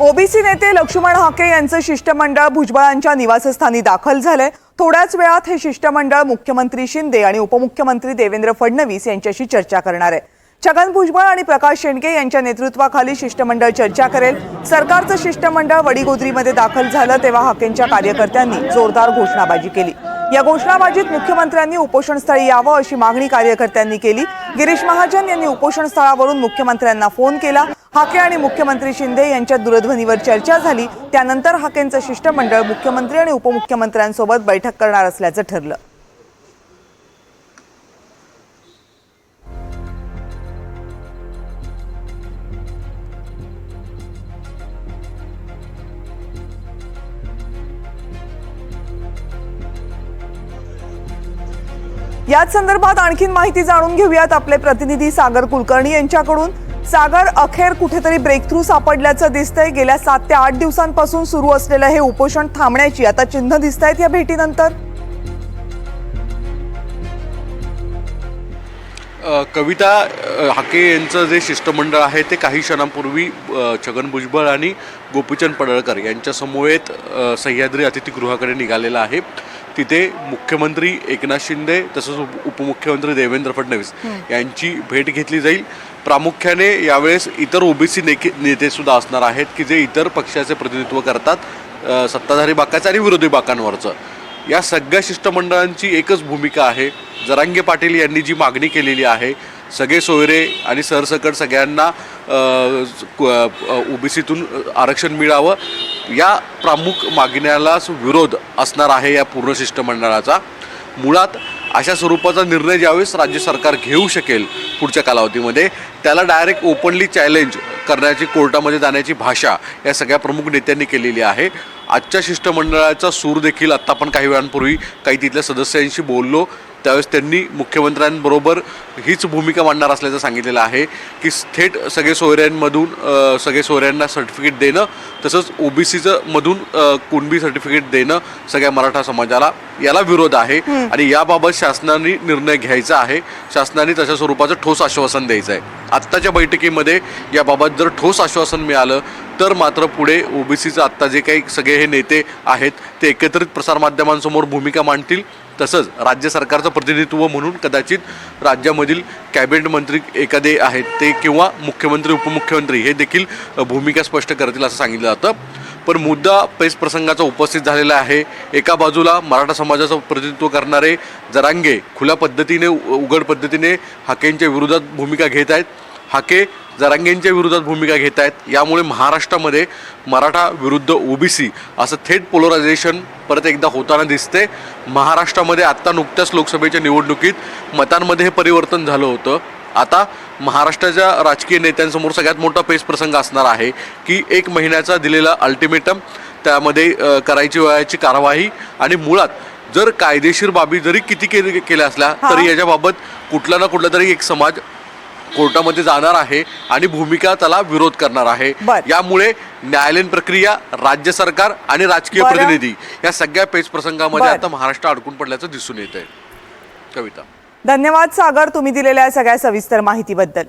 OBC नेते लक्ष्मण हाके यांचं शिष्टमंडळ भुजबळांच्या निवासस्थानी दाखल झालंय। थोड्याच वेळात हे शिष्टमंडळ मुख्यमंत्री शिंदे आणि उपमुख्यमंत्री देवेंद्र फडणवीस यांच्याशी चर्चा करणार आहे। छगन भुजबळ आणि प्रकाश शेंडके यांच्या नेतृत्वाखाली शिष्टमंडळ चर्चा करेल। सरकारचं शिष्टमंडळ वडीगोद्रीमध्ये दाखल झालं तेव्हा हाकेंच्या कार्यकर्त्यांनी जोरदार घोषणाबाजी केली। या घोषणाबाजीत मुख्यमंत्र्यांनी उपोषणस्थळी यावं अशी मागणी कार्यकर्त्यांनी केली। गिरीश महाजन यांनी उपोषणस्थळावरून मुख्यमंत्र्यांना फोन केला। हाके आणि मुख्यमंत्री शिंदे यांच्यात दूरध्वनीवर चर्चा झाली। त्यानंतर हाकेंचं शिष्टमंडळ मुख्यमंत्री आणि उपमुख्यमंत्र्यांसोबत बैठक करणार असल्याचं ठरलं। याच संदर्भात आणखीन माहिती जाणून घेऊयात आपले प्रतिनिधी सागर कुलकर्णी यांच्याकडून। सागर, अखेर कुठेतरी ब्रेक थ्रू सापडल्याचं दिसतंय। गेल्या 7 ते 8 दिवसांपासून सुरू असलेलं हे उपोषण थांबण्याची आता चिन्ह दिसतायत या भेटीनंतर। कविता, हाके यांचं जे शिष्टमंडळ आहे ते काही क्षणांपूर्वी छगन भुजबळ आणि गोपीचंद पडळकर यांच्या समवेत सह्याद्री अतिथीगृहाकडे निघालेलं आहे। तिथे मुख्यमंत्री एकनाथ शिंदे तसंच उपमुख्यमंत्री देवेंद्र फडणवीस यांची भेट घेतली जाईल। प्रामुख्याने यावेळेस इतर ओबीसी नेते सुद्धा असणार आहेत की जे इतर पक्षाचे प्रतिनिधित्व करतात, सत्ताधारी बाकाचं आणि विरोधी बाकांवरचं। या सगळ्या शिष्टमंडळांची एकच भूमिका आहे। जरांगे पाटील यांनी जी मागणी केलेली आहे, सगळे सोयरे आणि सरसकट सगळ्यांना ओबीसीतून आरक्षण मिळावं, या प्रमुख मागण्यालाच विरोध असणार आहे या पूर्ण शिष्टमंडळाचा। मुळात अशा स्वरूपाचा निर्णय ज्यावेळेस राज्य सरकार घेऊ शकेल पुढच्या कालावधीमध्ये, त्याला डायरेक्ट ओपनली चॅलेंज करण्याची, कोर्टामध्ये जाण्याची भाषा या सगळ्या प्रमुख नेत्यांनी केलेली आहे। आजच्या शिष्टमंडळाचा सूर देखील आत्ता आपण काही वेळांपूर्वी काही तिथल्या सदस्यांशी बोललो त्यावेळेस त्यांनी मुख्यमंत्र्यांबरोबर हीच भूमिका मांडणार असल्याचं सांगितलेलं आहे की थेट सगळे सोयऱ्यांना सर्टिफिकेट देणं, तसंच ओबीसीचं मधून कुणबी सर्टिफिकेट देणं सगळ्या मराठा समाजाला, याला विरोध आहे आणि याबाबत शासनाने निर्णय घ्यायचा आहे। शासनाने तशा स्वरूपाचं ठोस आश्वासन द्यायचं आहे। आत्ताच्या बैठकीमध्ये याबाबत जर ठोस आश्वासन मिळालं तर मात्र पुढे ओबीसीचं आत्ता जे काही सगळे हे नेते आहेत ते एकत्रित प्रसारमाध्यमांसमोर भूमिका मांडतील। तसंच राज्य सरकारचं प्रतिनिधित्व म्हणून कदाचित राज्यामधील कॅबिनेट मंत्री एखादे आहेत ते किंवा मुख्यमंत्री उपमुख्यमंत्री हे देखील भूमिका स्पष्ट करतील असं सांगितलं जातं। पण मुद्दा पेच प्रसंगाचा उपस्थित झालेला आहे। एका बाजूला मराठा समाजाचं प्रतिनिधित्व करणारे जरांगे खुल्या पद्धतीने, उघड पद्धतीने हाकेंच्या विरोधात भूमिका घेत आहेत। हाके जरांगेंच्या विरोधात भूमिका घेत आहेत। यामुळे महाराष्ट्रामध्ये मराठा विरुद्ध ओबीसी असं थेट पोलरायझेशन परत एकदा होताना दिसते। महाराष्ट्रामध्ये आत्ता नुकत्याच लोकसभेच्या निवडणुकीत मतांमध्ये हे परिवर्तन झालं होतं। आता महाराष्ट्राच्या राजकीय नेत्यांसमोर सगळ्यात मोठा पेच प्रसंग असणार आहे की 1 महिन्याचा दिलेला अल्टिमेटम, त्यामध्ये करायची वयाची कारवाई आणि मुळात जर कायदेशीर बाबी जरी किती केल्या असल्या तरी याच्याबाबत कुठला ना कुठला तरी एक समाज कोर्टामध्ये जाणार आहे आणि भूमिका त्याला विरोध करणार आहे। यामुळे न्यायालयीन प्रक्रिया, राज्य सरकार आणि राजकीय प्रतिनिधी या सगळ्या पेच प्रसंगामध्ये आता महाराष्ट्र अडकून पडल्याचं दिसून येत आहे। कविता, धन्यवाद सागर, तुम्ही दिलेल्या सगळ्या सविस्तर माहितीबद्दल।